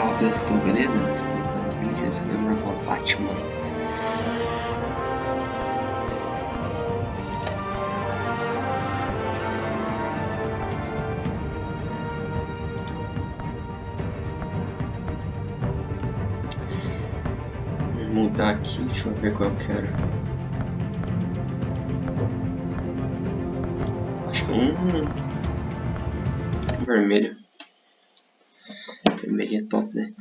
salve, então, beleza? Nos vídeos, lembra com a Batman. Vou mudar aqui, deixa eu ver qual eu quero. Acho que vermelho. Vermelho é top, né?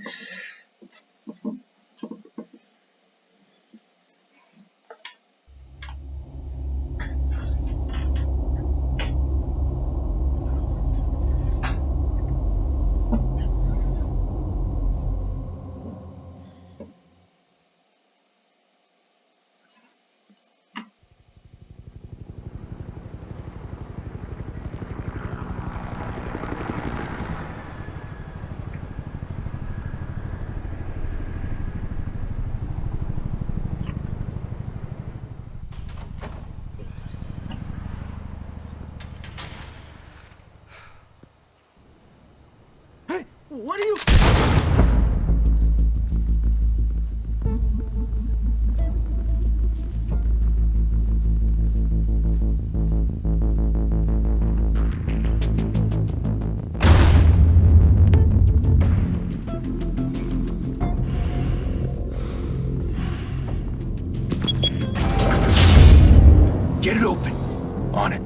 What are you... Get it open. On it.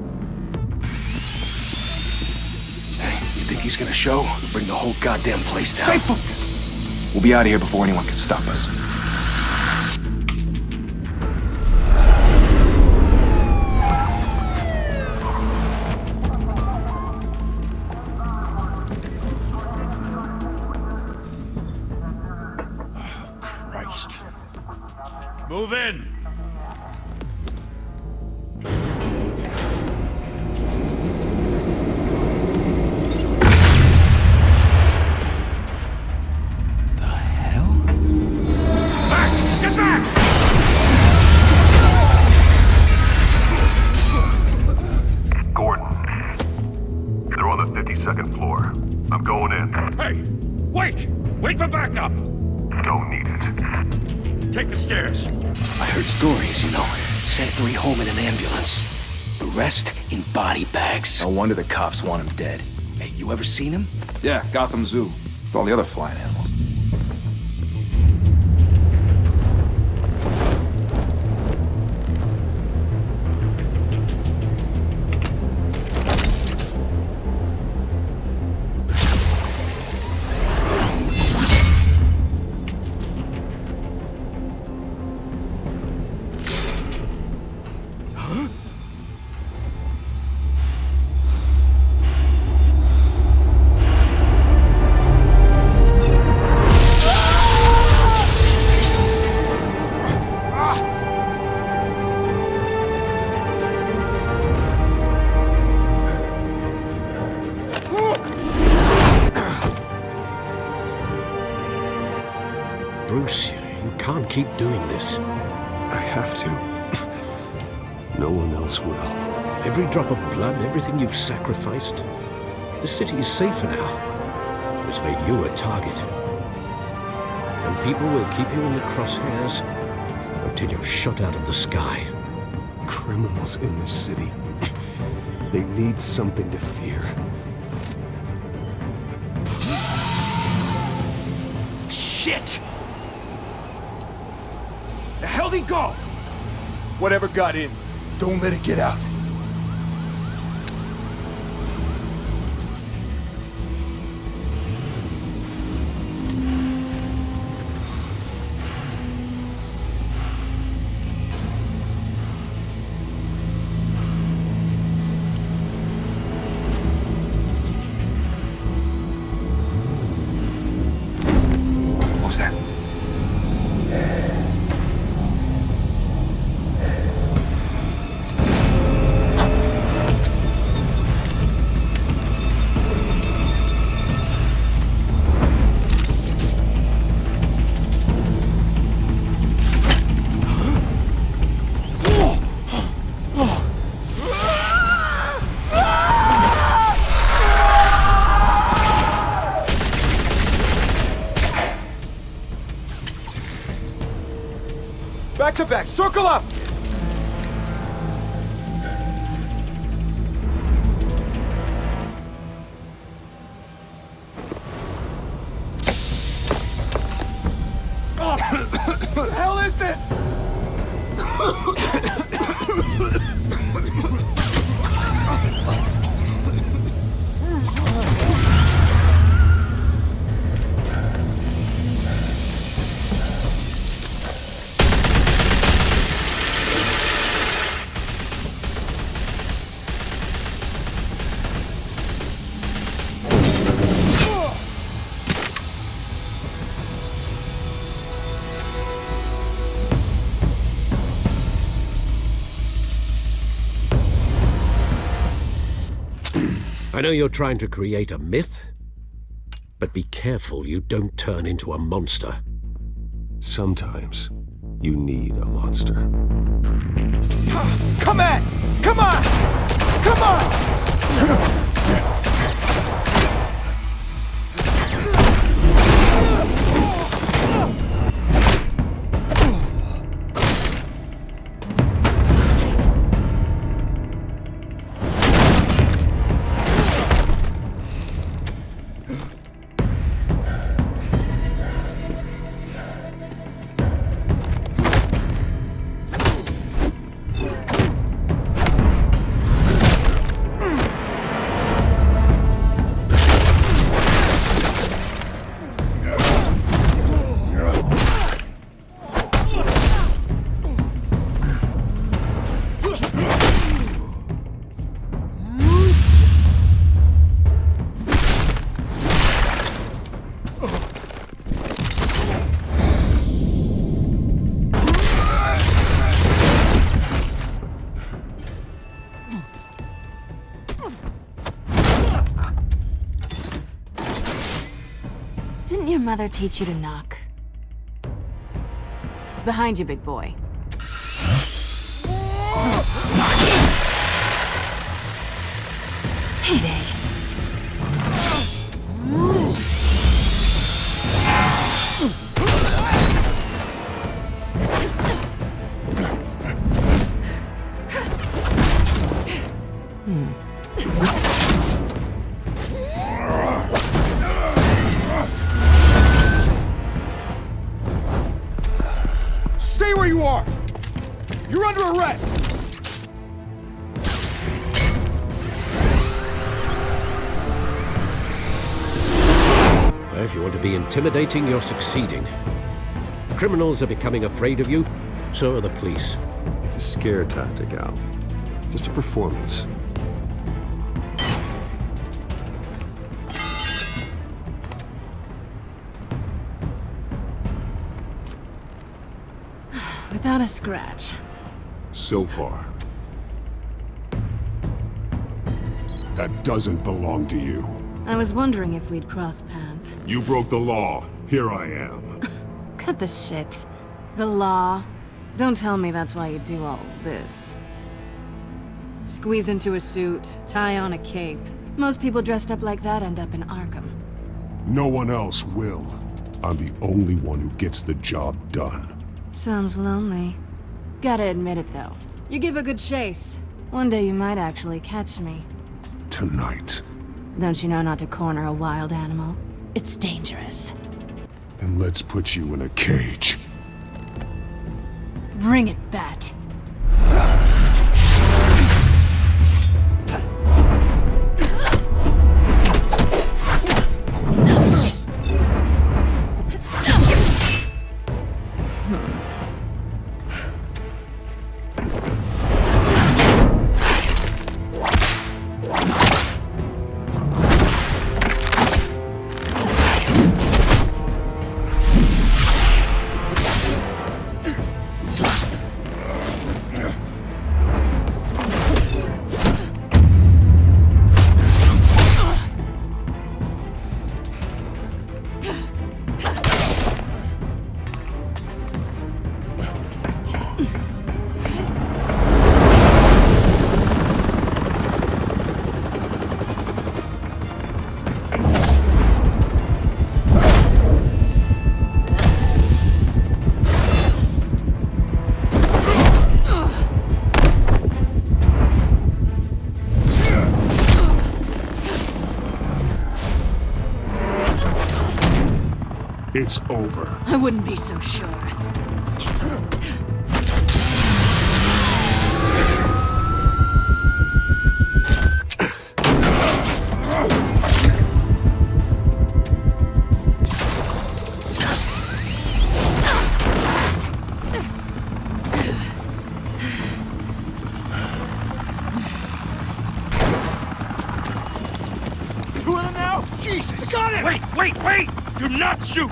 Think he's gonna show? Bring the whole goddamn place down. Stay focused! We'll be out of here before anyone can stop us. Oh, Christ. Move in! Second floor. I'm going in. Hey! Wait! Wait for backup! Don't need it. Take the stairs. I heard stories, you know. Sent 3 home in an ambulance. The rest in body bags. No wonder the cops want him dead. Hey, you ever seen him? Yeah, Gotham Zoo. With all the other flying animals. Bruce, you can't keep doing this. I have to. No one else will. Every drop of blood, everything you've sacrificed. The city is safer now. It's made you a target. And people will keep you in the crosshairs until you're shot out of the sky. Criminals in this city. They need something to fear. Shit! The hell'd he go? Whatever got in, don't let it get out. What was that? Back to back, circle up! What the hell is this? I know you're trying to create a myth, but be careful you don't turn into a monster. Sometimes you need a monster. Come on! Come on! Come on! Didn't your mother teach you to knock? Behind you, big boy. Heyday. Stay where you are! You're under arrest! If you want to be intimidating, you're succeeding. Criminals are becoming afraid of you, so are the police. It's a scare tactic, Al. Just a performance. Without a scratch. So far. That doesn't belong to you. I was wondering if we'd cross paths. You broke the law. Here I am. Cut the shit. The law. Don't tell me that's why you do all this. Squeeze into a suit, tie on a cape. Most people dressed up like that end up in Arkham. No one else will. I'm the only one who gets the job done. Sounds lonely. Gotta admit it, though. You give a good chase. One day you might actually catch me. Tonight. Don't you know not to corner a wild animal? It's dangerous. Then let's put you in a cage. Bring it, Bat. It's over. I wouldn't be so sure. Two of them now? Jesus! Got it! Wait! Do not shoot!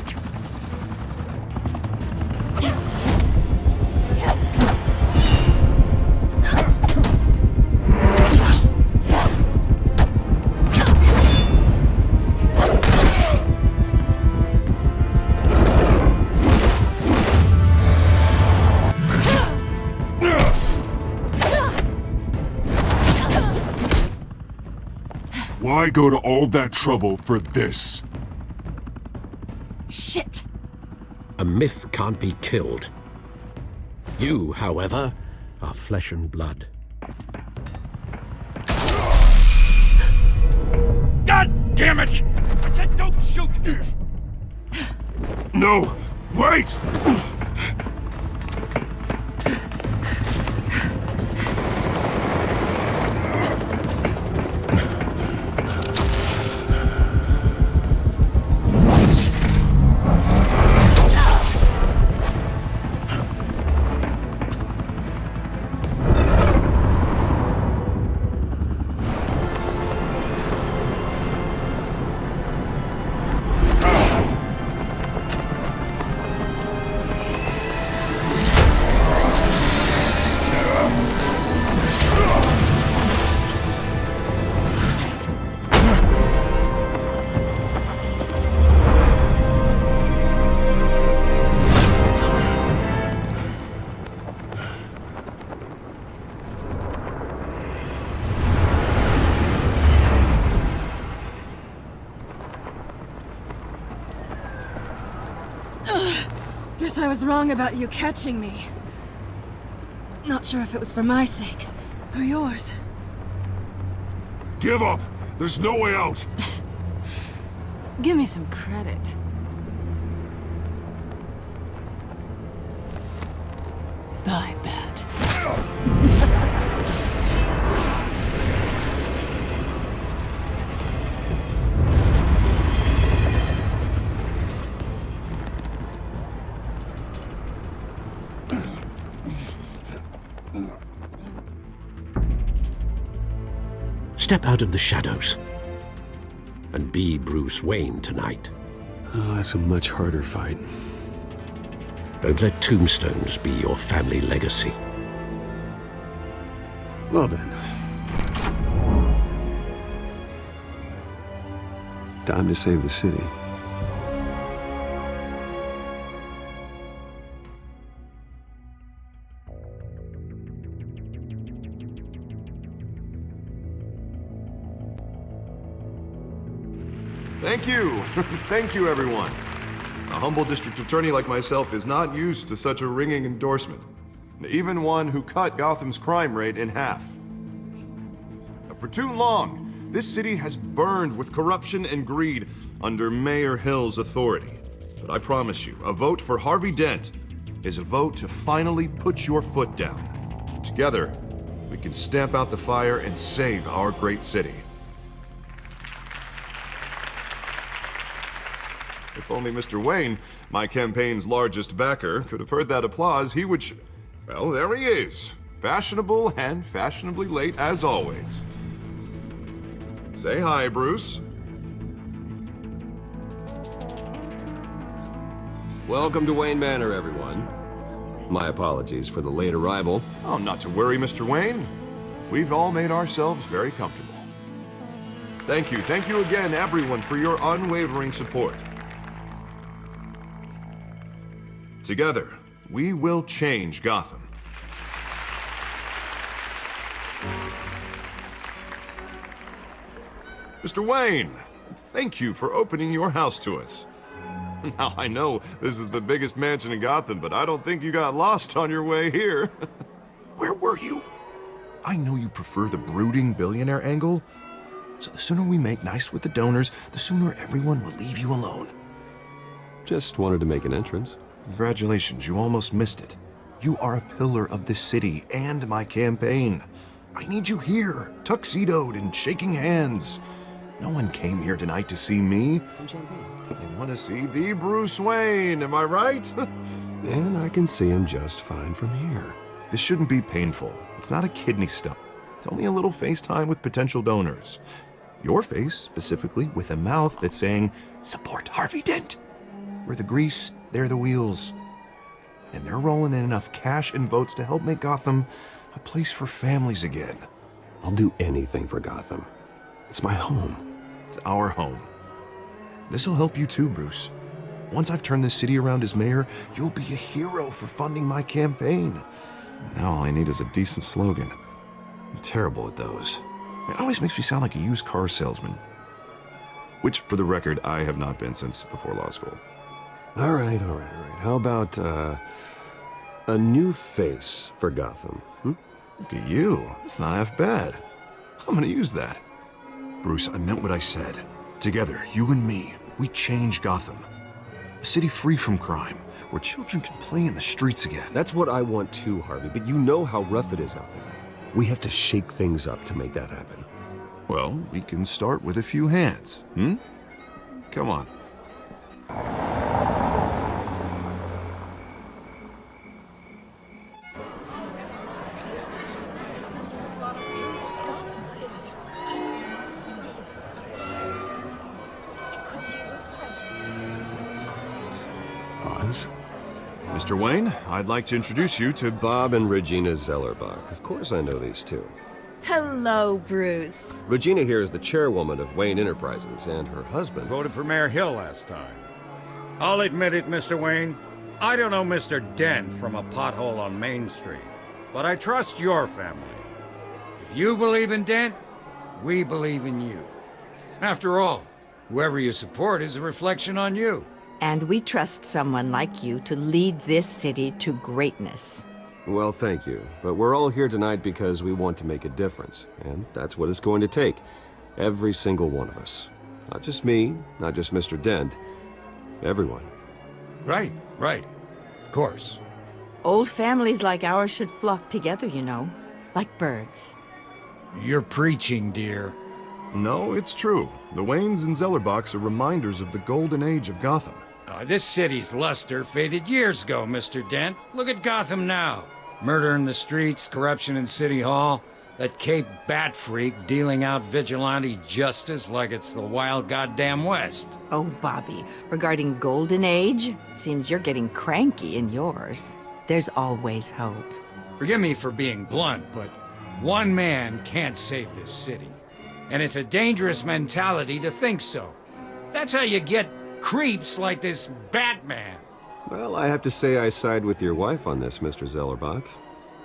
Why go to all that trouble for this? Shit! A myth can't be killed. You, however, are flesh and blood. God damn it! I said don't shoot! No! Wait! Guess I was wrong about you catching me. Not sure if it was for my sake, or yours. Give up! There's no way out! Give me some credit. Bye, Bat. Step out of the shadows and be Bruce Wayne tonight. Oh, that's a much harder fight. Don't let tombstones be your family legacy. Well then. Time to save the city. Thank you. Thank you, everyone. A humble district attorney like myself is not used to such a ringing endorsement. Even one who cut Gotham's crime rate in half. For too long, this city has burned with corruption and greed under Mayor Hill's authority. But I promise you, a vote for Harvey Dent is a vote to finally put your foot down. Together, we can stamp out the fire and save our great city. If only Mr. Wayne, my campaign's largest backer, could have heard that applause, he would well, there he is. Fashionable and fashionably late as always. Say hi, Bruce. Welcome to Wayne Manor, everyone. My apologies for the late arrival. Oh, not to worry, Mr. Wayne. We've all made ourselves very comfortable. Thank you again, everyone, for your unwavering support. Together, we will change Gotham. Mr. Wayne, thank you for opening your house to us. Now, I know this is the biggest mansion in Gotham, but I don't think you got lost on your way here. Where were you? I know you prefer the brooding billionaire angle, so the sooner we make nice with the donors, the sooner everyone will leave you alone. Just wanted to make an entrance. Congratulations, you almost missed it. You are a pillar of this city and my campaign. I need you here, tuxedoed and shaking hands. No one came here tonight to see me. Some champagne. They want to see the Bruce Wayne, am I right? And I can see him just fine from here. This shouldn't be painful. It's not a kidney stone. It's only a little FaceTime with potential donors. Your face, specifically, with a mouth that's saying, support Harvey Dent. We're the grease, they're the wheels. And they're rolling in enough cash and votes to help make Gotham a place for families again. I'll do anything for Gotham. It's my home. It's our home. This'll help you too, Bruce. Once I've turned this city around as mayor, you'll be a hero for funding my campaign. Now all I need is a decent slogan. I'm terrible at those. It always makes me sound like a used car salesman. Which, for the record, I have not been since before law school. All right. How about, a new face for Gotham, Look at you. It's not half bad. I'm gonna use that. Bruce, I meant what I said. Together, you and me, we change Gotham. A city free from crime, where children can play in the streets again. That's what I want too, Harvey, but you know how rough it is out there. We have to shake things up to make that happen. Well, we can start with a few hands, Come on. Oz? Mr. Wayne, I'd like to introduce you to Bob and Regina Zellerbach. Of course I know these two. Hello, Bruce. Regina here is the chairwoman of Wayne Enterprises, and her husband... Voted for Mayor Hill last time. I'll admit it, Mr. Wayne. I don't know Mr. Dent from a pothole on Main Street, but I trust your family. If you believe in Dent, we believe in you. After all, whoever you support is a reflection on you. And we trust someone like you to lead this city to greatness. Well, thank you. But we're all here tonight because we want to make a difference. And that's what it's going to take. Every single one of us. Not just me, not just Mr. Dent. Everyone. Right. Of course. Old families like ours should flock together, you know. Like birds. You're preaching, dear. No, it's true. The Waynes and Zellerbachs are reminders of the golden age of Gotham. This city's luster faded years ago, Mr. Dent. Look at Gotham now. Murder in the streets, corruption in City Hall, that Cape Bat freak dealing out vigilante justice like it's the wild goddamn West. Oh, Bobby, regarding Golden Age, seems you're getting cranky in yours. There's always hope. Forgive me for being blunt, but one man can't save this city. And it's a dangerous mentality to think so. That's how you get creeps like this Batman. Well, I have to say I side with your wife on this, Mr. Zellerbach.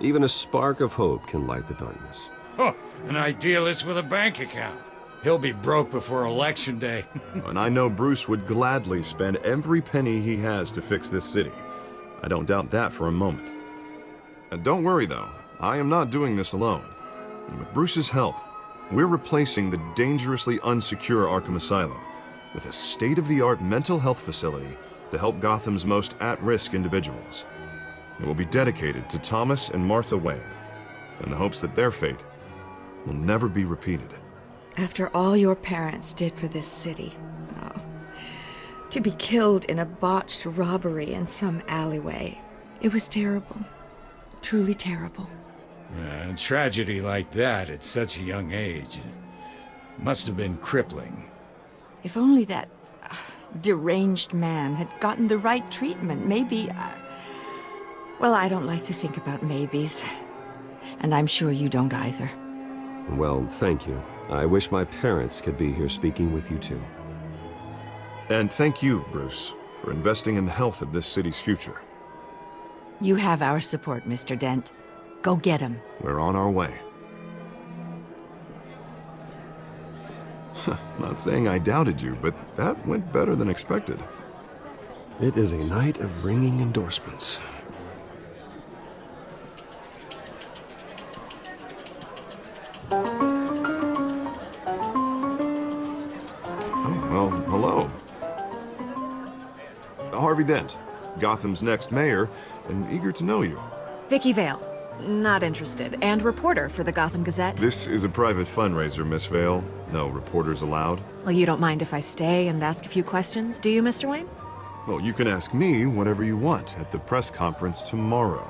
Even a spark of hope can light the darkness. Oh, an idealist with a bank account. He'll be broke before Election Day. And I know Bruce would gladly spend every penny he has to fix this city. I don't doubt that for a moment. Don't worry, though. I am not doing this alone. And with Bruce's help, we're replacing the dangerously unsecure Arkham Asylum with a state-of-the-art mental health facility to help Gotham's most at-risk individuals. It will be dedicated to Thomas and Martha Wayne, in the hopes that their fate will never be repeated. After all your parents did for this city, to be killed in a botched robbery in some alleyway, it was terrible. Truly terrible. A tragedy like that at such a young age must have been crippling. If only that deranged man had gotten the right treatment, maybe... well, I don't like to think about maybes. And I'm sure you don't either. Well, thank you. I wish my parents could be here speaking with you too. And thank you, Bruce, for investing in the health of this city's future. You have our support, Mr. Dent. Go get him. We're on our way. Not saying I doubted you, but that went better than expected. It is a night of ringing endorsements. Oh, well, hello. Harvey Dent, Gotham's next mayor, and eager to know you. Vicky Vale. Not interested. And reporter for the Gotham Gazette. This is a private fundraiser, Miss Vale. No reporters allowed. Well, you don't mind if I stay and ask a few questions, do you, Mr. Wayne? Well, you can ask me whatever you want at the press conference tomorrow.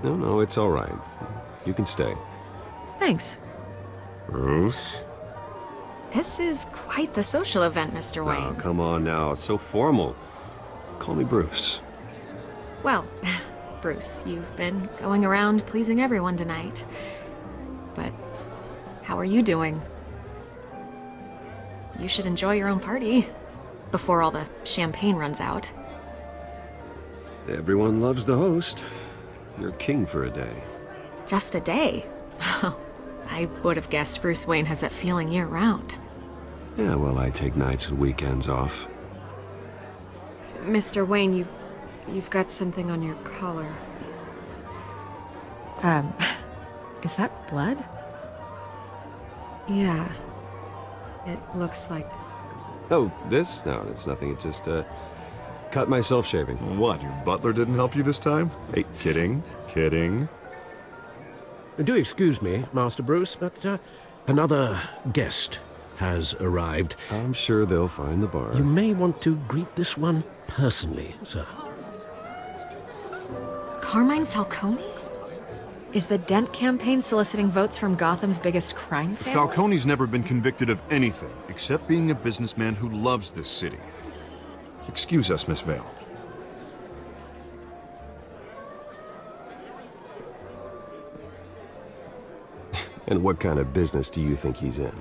No, it's all right. You can stay. Thanks. Bruce? This is quite the social event, Mr. Wayne. Oh, come on now. It's so formal. Call me Bruce. Well, Bruce, you've been going around pleasing everyone tonight. But how are you doing? You should enjoy your own party before all the champagne runs out. Everyone loves the host. You're king for a day. Just a day? I would have guessed Bruce Wayne has that feeling year-round. Yeah, well, I take nights and weekends off. Mr. Wayne, you've got something on your collar. Is that blood? Yeah. It looks like... Oh, this? No, it's nothing. It just, cut myself shaving. What, your butler didn't help you this time? Hey, kidding. Do excuse me, Master Bruce, but another guest has arrived. I'm sure they'll find the bar. You may want to greet this one personally, sir. Carmine Falcone? Is the Dent campaign soliciting votes from Gotham's biggest crime family? Falcone's never been convicted of anything, except being a businessman who loves this city. Excuse us, Miss Vale. And what kind of business do you think he's in?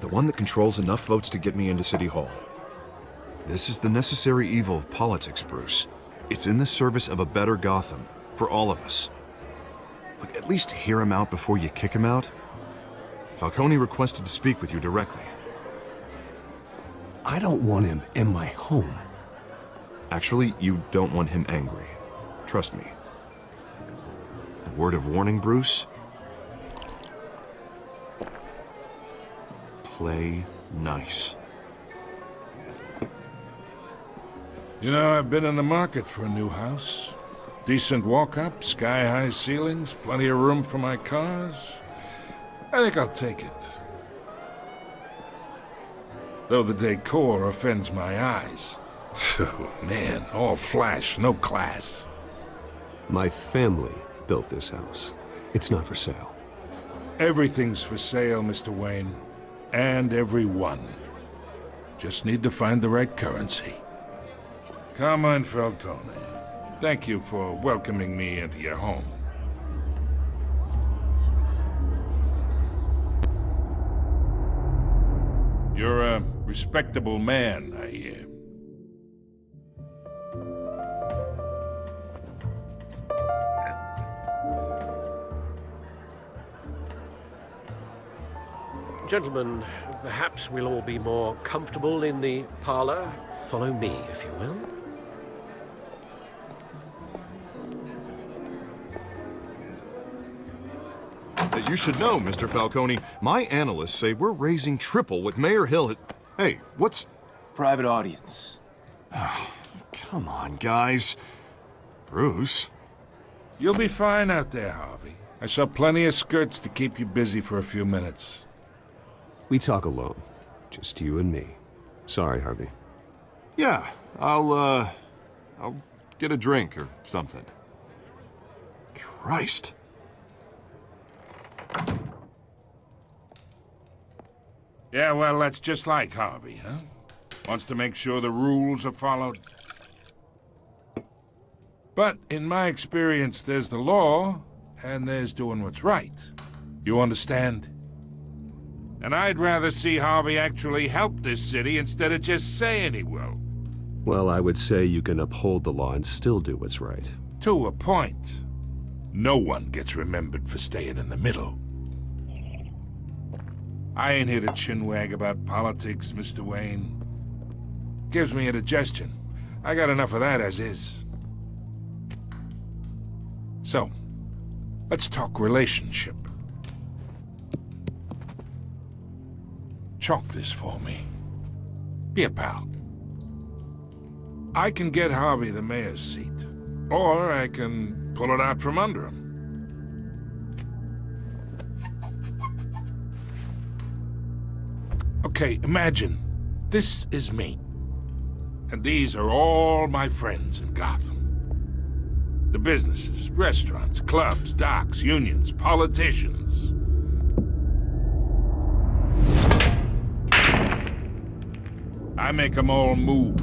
The one that controls enough votes to get me into City Hall. This is the necessary evil of politics, Bruce. It's in the service of a better Gotham, for all of us. Look, at least hear him out before you kick him out. Falcone requested to speak with you directly. I don't want him in my home. Actually, you don't want him angry. Trust me. A word of warning, Bruce? Play nice. You know, I've been in the market for a new house. Decent walk-up, sky-high ceilings, plenty of room for my cars. I think I'll take it. Though the decor offends my eyes. Oh, man, all flash, no class. My family built this house. It's not for sale. Everything's for sale, Mr. Wayne. And everyone. Just need to find the right currency. Carmine Falcone, thank you for welcoming me into your home. You're a respectable man, I hear. Gentlemen, perhaps we'll all be more comfortable in the parlor. Follow me, if you will. You should know, Mr. Falcone, my analysts say we're raising triple what Mayor Hill has... Hey, what's... Private audience. Oh, come on, guys. Bruce? You'll be fine out there, Harvey. I saw plenty of skirts to keep you busy for a few minutes. We talk alone. Just you and me. Sorry, Harvey. Yeah, I'll get a drink or something. Christ. Yeah, well, that's just like Harvey, huh? Wants to make sure the rules are followed. But in my experience, there's the law, and there's doing what's right. You understand? And I'd rather see Harvey actually help this city instead of just saying he will. Well, I would say you can uphold the law and still do what's right. To a point. No one gets remembered for staying in the middle. I ain't here to chinwag about politics, Mr. Wayne. Gives me indigestion. I got enough of that as is. So, let's talk relationship. Chalk this for me. Be a pal. I can get Harvey the mayor's seat, or I can pull it out from under him. Okay, imagine this is me, and these are all my friends in Gotham. The businesses, restaurants, clubs, docks, unions, politicians. I make them all move.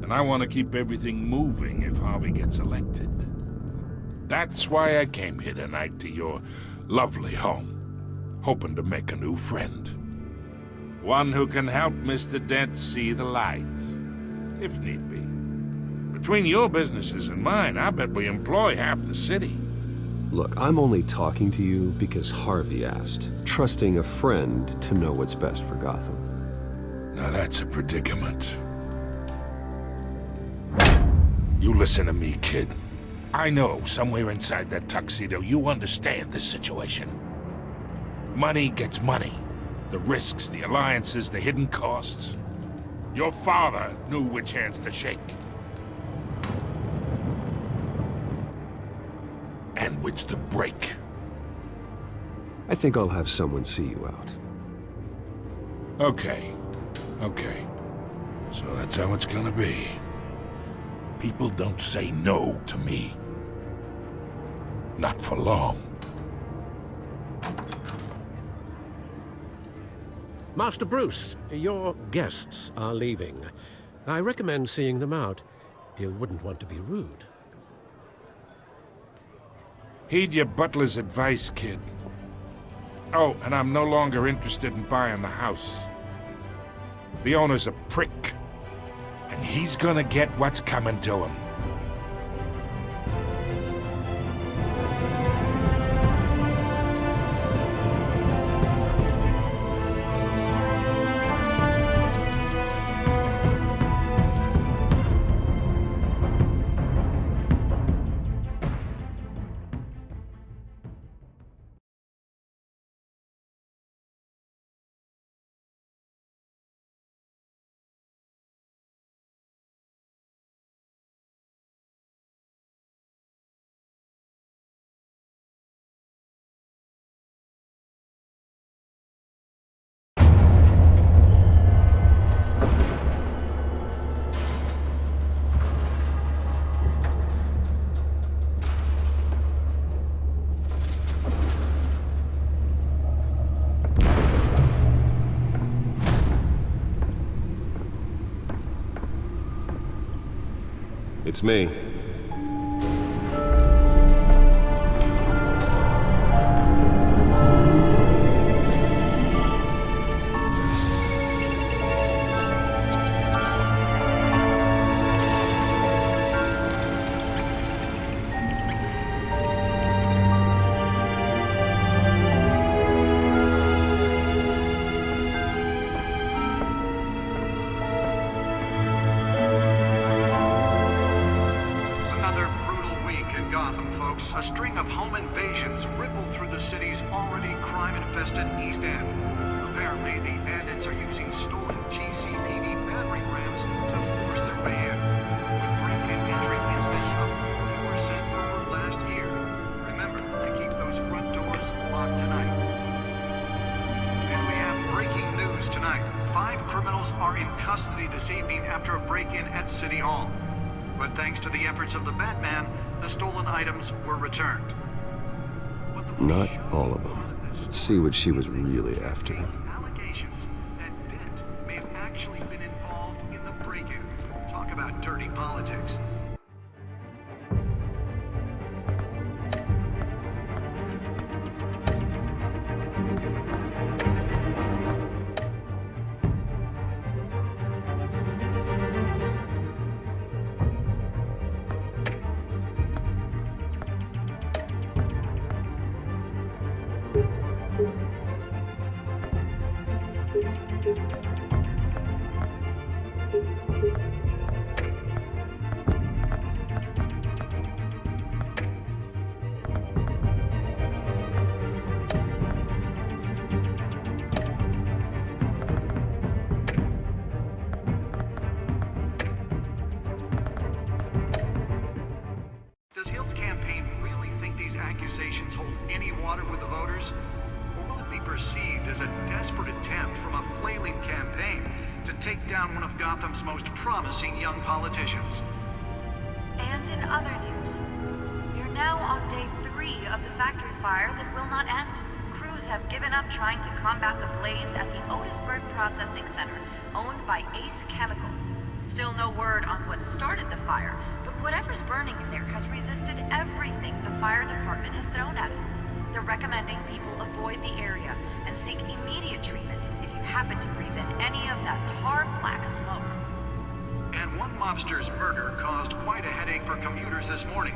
And I want to keep everything moving if Harvey gets elected. That's why I came here tonight to your lovely home, hoping to make a new friend. One who can help Mr. Dent see the light, if need be. Between your businesses and mine, I bet we employ half the city. Look, I'm only talking to you because Harvey asked, trusting a friend to know what's best for Gotham. Now that's a predicament. You listen to me, kid. I know somewhere inside that tuxedo you understand this situation. Money gets money. The risks, the alliances, the hidden costs. Your father knew which hands to shake. And which to break. I think I'll have someone see you out. Okay. Okay. So that's how it's gonna be. People don't say no to me. Not for long. Master Bruce, your guests are leaving. I recommend seeing them out. You wouldn't want to be rude. Heed your butler's advice, kid. Oh, and I'm no longer interested in buying the house. The owner's a prick. And he's gonna get what's coming to him. It's me. A string of home invasions rippled through the city's already crime-infested East End. Apparently, the bandits are using stolen GCPD battering rams to force their way in, with break-in entry incidents up 40% over last year. Remember to keep those front doors locked tonight. And we have breaking news tonight. 5 criminals are in custody this evening after a break-in at City Hall. But thanks to the efforts of the Batman, the stolen items were returned. Not all of them. Let's see what she was really after. Allegations that Dent may have actually been involved in the break-in. Talk about dirty politics. accusations hold any water with the voters? Or will it be perceived as a desperate attempt from a flailing campaign to take down one of Gotham's most promising young politicians? And in other news, we're now on day 3 of the factory fire that will not end. Crews have given up trying to combat the blaze at the Otisburg Processing Center, owned by Ace Chemical. Still no word on what started the fire, but whatever's burning in there has resisted everything the fire department has thrown at it. They're recommending people avoid the area and seek immediate treatment if you happen to breathe in any of that tar black smoke. And one mobster's murder caused quite a headache for commuters this morning.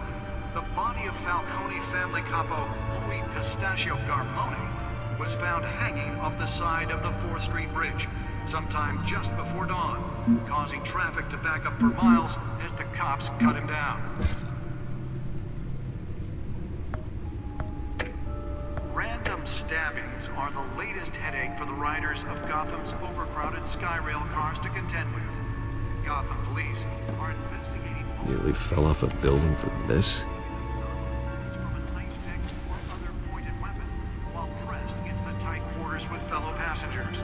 The body of Falcone family capo Louis Pistachio Garmone was found hanging off the side of the 4th Street Bridge sometime just before dawn, causing traffic to back up for miles as the cops cut him down. Random stabbings are the latest headache for the riders of Gotham's overcrowded Skyrail cars to contend with. Gotham police are investigating... Nearly fell off a building for this? with fellow passengers.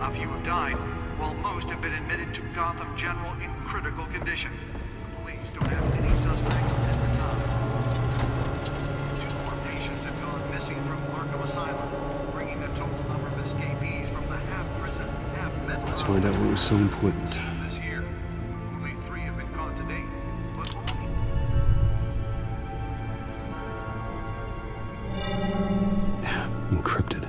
A few have died, while most have been admitted to Gotham General in critical condition. The police don't have any suspects at the time. 2 more patients have gone missing from Arkham Asylum, bringing the total number of escapees from the half-prison, half-mental... Let's find out what was so important. ...this year. Only 3 have been caught to date, but Encrypted.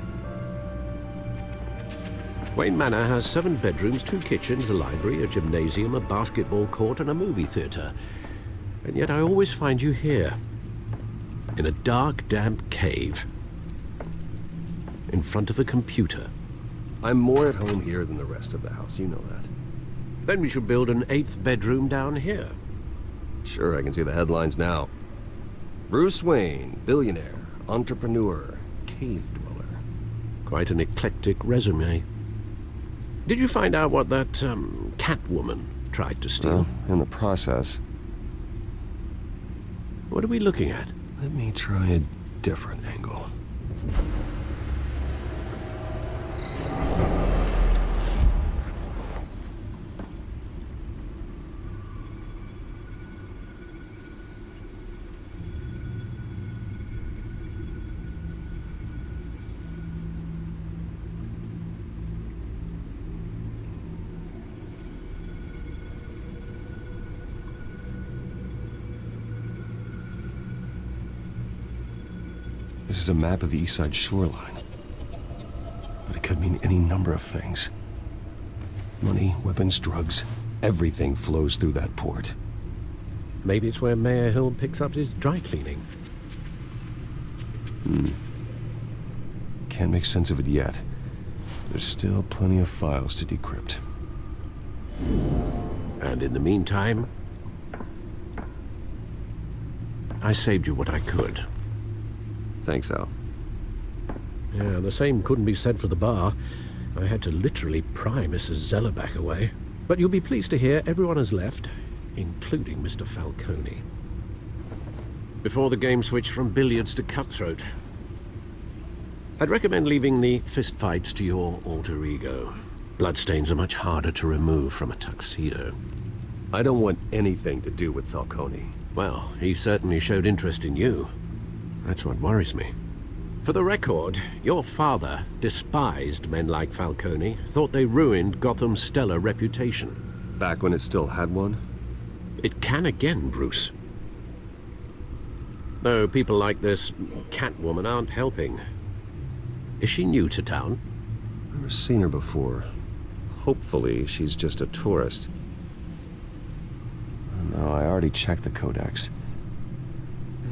Wayne Manor has 7 bedrooms, 2 kitchens, a library, a gymnasium, a basketball court, and a movie theater. And yet I always find you here. In a dark, damp cave. In front of a computer. I'm more at home here than the rest of the house, you know that. Then we should build an 8th bedroom down here. Sure, I can see the headlines now. Bruce Wayne, billionaire, entrepreneur, cave dweller. Quite an eclectic resume. Did you find out what that, Catwoman tried to steal? Well, in the process. What are we looking at? Let me try a different angle. This is a map of the East Side shoreline. But it could mean any number of things. Money, weapons, drugs, everything flows through that port. Maybe it's where Mayor Hill picks up his dry cleaning. Can't make sense of it yet. There's still plenty of files to decrypt. And in the meantime, I saved you what I could. Thanks, Al. Yeah, the same couldn't be said for the bar. I had to literally pry Mrs. Zeller back away. But you'll be pleased to hear everyone has left, including Mr. Falcone. Before the game switched from billiards to cutthroat. I'd recommend leaving the fistfights to your alter ego. Bloodstains are much harder to remove from a tuxedo. I don't want anything to do with Falcone. Well, he certainly showed interest in you. That's what worries me. For the record, your father despised men like Falcone, thought they ruined Gotham's stellar reputation. Back when it still had one? It can again, Bruce. Though people like this Catwoman aren't helping. Is she new to town? I've never seen her before. Hopefully, she's just a tourist. No, I already checked the codex.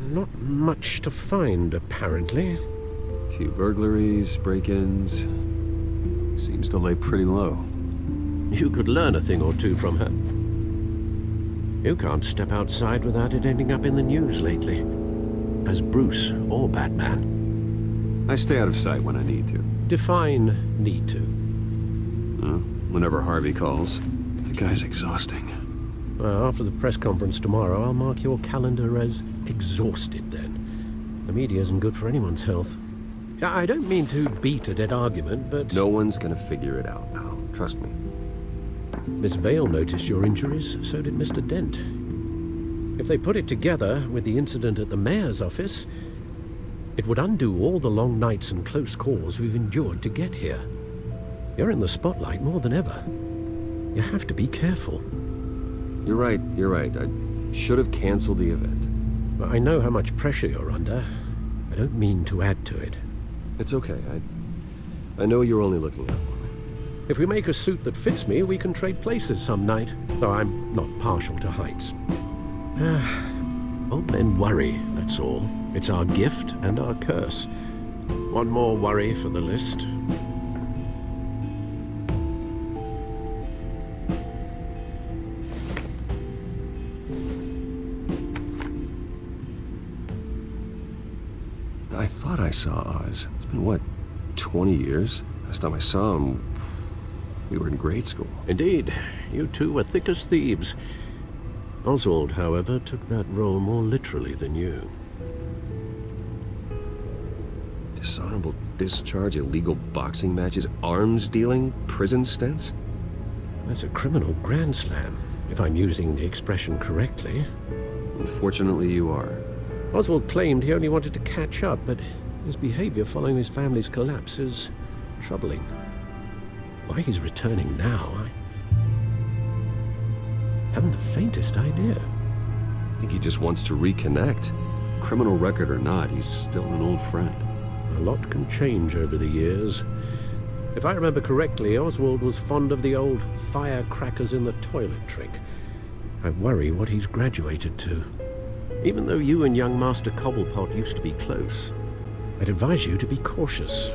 Not much to find, apparently. A few burglaries, break-ins. Seems to lay pretty low. You could learn a thing or two from her. You can't step outside without it ending up in the news lately. As Bruce or Batman. I stay out of sight when I need to. Define need to. Whenever Harvey calls. The guy's exhausting. Well, after the press conference tomorrow, I'll mark your calendar as exhausted then. The media isn't good for anyone's health. I don't mean to beat a dead argument, but... No one's gonna figure it out now. Trust me. Miss Vale noticed your injuries, so did Mr. Dent. If they put it together with the incident at the mayor's office, it would undo all the long nights and close calls we've endured to get here. You're in the spotlight more than ever. You have to be careful. You're right. I should have canceled the event. I know how much pressure you're under. I don't mean to add to it. It's okay. I know you're only looking out for me. If we make a suit that fits me, we can trade places some night, though I'm not partial to heights. Old men worry, that's all. It's our gift and our curse. One more worry for the list. I thought I saw Oz. It's been, what, 20 years? Last time I saw him, we were in grade school. Indeed. You two were thick as thieves. Oswald, however, took that role more literally than you. Dishonorable discharge, illegal boxing matches, arms dealing, prison stints? That's a criminal grand slam, if I'm using the expression correctly. Unfortunately, you are. Oswald claimed he only wanted to catch up, but his behavior following his family's collapse is troubling. Why he's returning now, I haven't the faintest idea. I think he just wants to reconnect. Criminal record or not, he's still an old friend. A lot can change over the years. If I remember correctly, Oswald was fond of the old firecrackers in the toilet trick. I worry what he's graduated to. Even though you and young Master Cobblepot used to be close, I'd advise you to be cautious.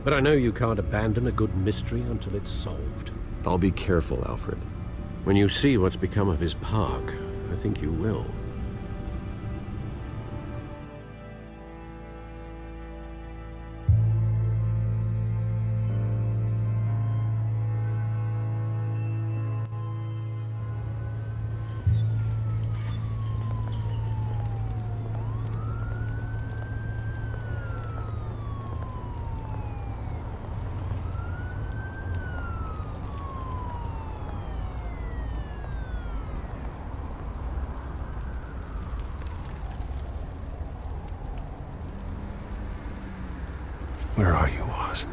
But I know you can't abandon a good mystery until it's solved. I'll be careful, Alfred. When you see what's become of his park, I think you will. Where are you, Oz?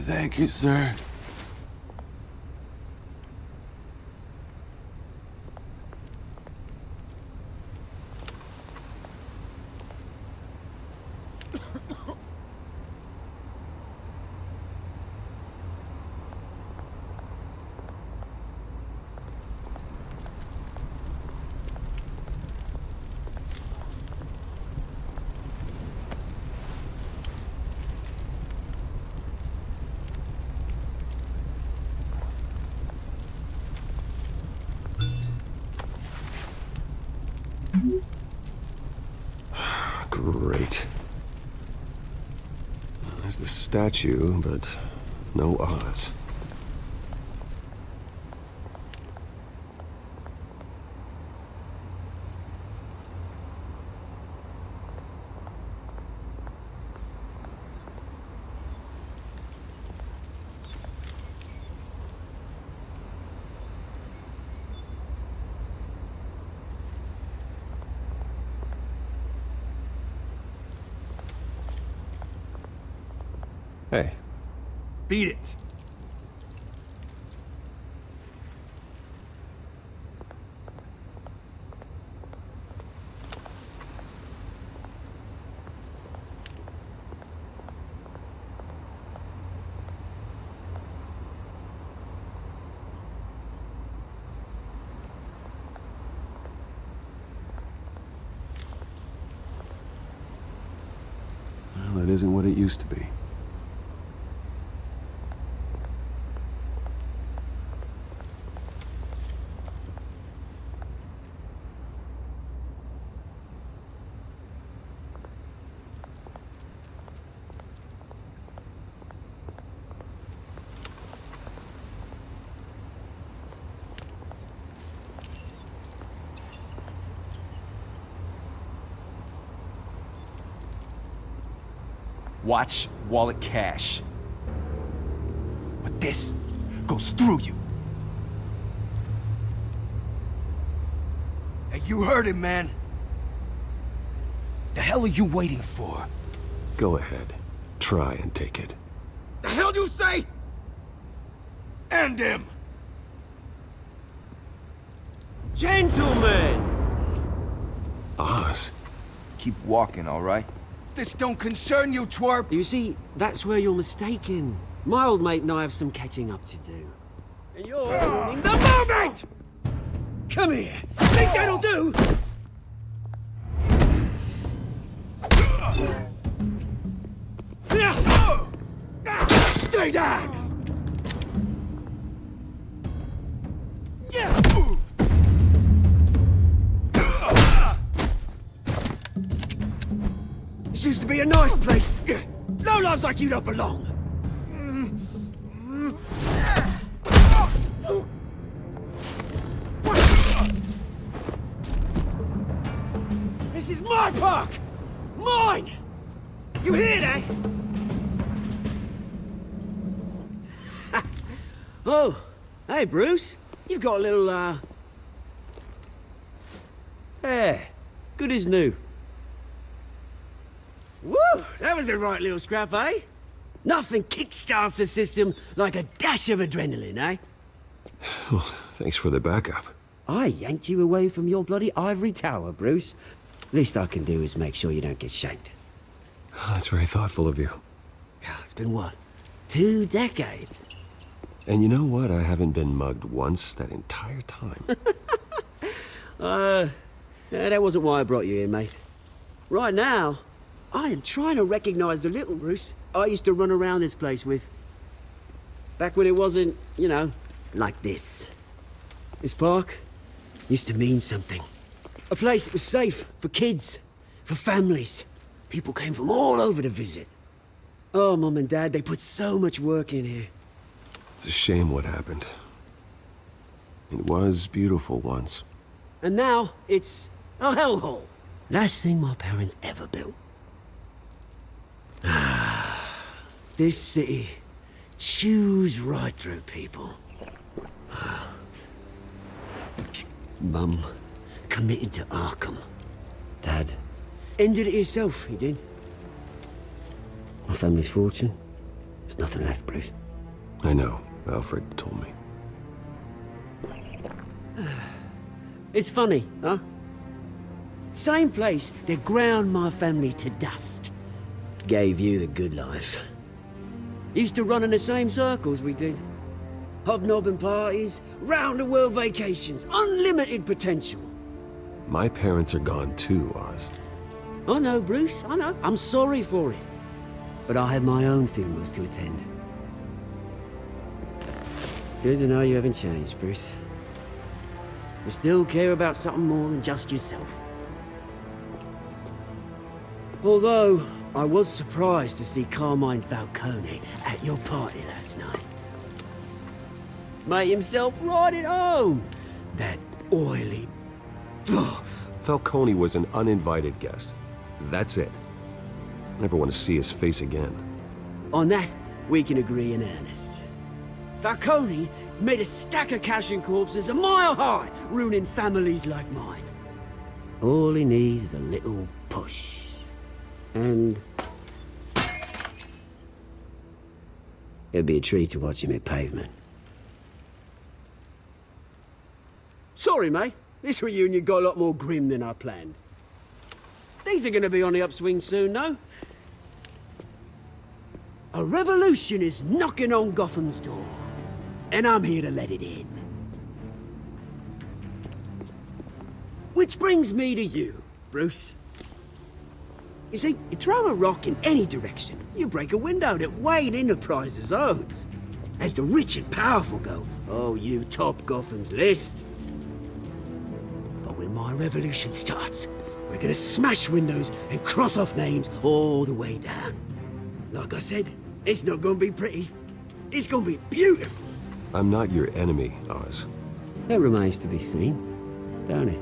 Thank you, sir. Great. There's the statue, but no Oz. Hey. Beat it. it isn't what it used to be. Watch wallet cash. But this goes through you. Hey, you heard him, man. The hell are you waiting for? Go ahead. Try and take it. The hell do you say? End him! Gentlemen! Oz. Keep walking, all right? This don't concern you, twerp! You see, that's where you're mistaken. My old mate and I have some catching up to do. And you're ruining the moment! Come here! Think that'll do? Stay down! This used to be a nice place. Lowlifes like you don't belong. This is my park! Mine! You hear that? Oh, hey Bruce. You've got a little, Yeah, good as new. Woo! That was a right little scrap, eh? Nothing kickstarts the system like a dash of adrenaline, eh? Well, thanks for the backup. I yanked you away from your bloody ivory tower, Bruce. Least I can do is make sure you don't get shanked. Oh, that's very thoughtful of you. It's been what? 2 decades? And you know what? I haven't been mugged once that entire time. That wasn't why I brought you here, mate. Right now, I am trying to recognize the little Bruce I used to run around this place with. Back when it wasn't, you know, like this. This park used to mean something. A place that was safe for kids, for families. People came from all over to visit. Oh, Mum and Dad, they put so much work in here. It's a shame what happened. It was beautiful once. And now, it's a hellhole. Last thing my parents ever built. This city chews right through people. Mum committed to Arkham. Dad ended it himself, he did. My family's fortune, there's nothing left, Bruce. I know. Alfred told me. It's funny, huh? Same place that ground my family to dust. Gave you the good life. Used to run in the same circles we did. Hobnobbing parties, round-the-world vacations, unlimited potential. My parents are gone too, Oz. I know, Bruce, I know. I'm sorry for it. But I have my own funerals to attend. Good to know you haven't changed, Bruce. You still care about something more than just yourself. Although, I was surprised to see Carmine Falcone at your party last night. Made himself right at home. That oily... Falcone was an uninvited guest. That's it. Never want to see his face again. On that, we can agree in earnest. Falcone made a stack of cash and corpses a mile high, ruining families like mine. All he needs is a little push. And... it'd be a treat to watch him hit pavement. Sorry, mate. This reunion got a lot more grim than I planned. Things are gonna be on the upswing soon, no? A revolution is knocking on Gotham's door. And I'm here to let it in. Which brings me to you, Bruce. You see, you throw a rock in any direction, you break a window that Wayne Enterprises owns. As the rich and powerful go, oh, you top Gotham's list. But when my revolution starts, we're gonna smash windows and cross off names all the way down. Like I said, it's not gonna be pretty. It's gonna be beautiful. I'm not your enemy, Oz. That remains to be seen, don't it?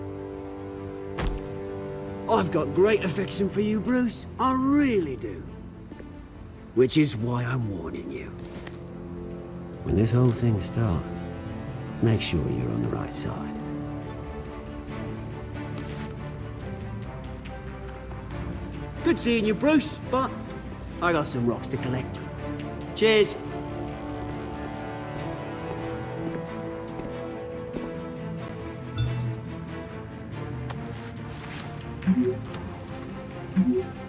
I've got great affection for you, Bruce. I really do. Which is why I'm warning you. When this whole thing starts, make sure you're on the right side. Good seeing you, Bruce, but I got some rocks to collect. Cheers. Mm-hmm.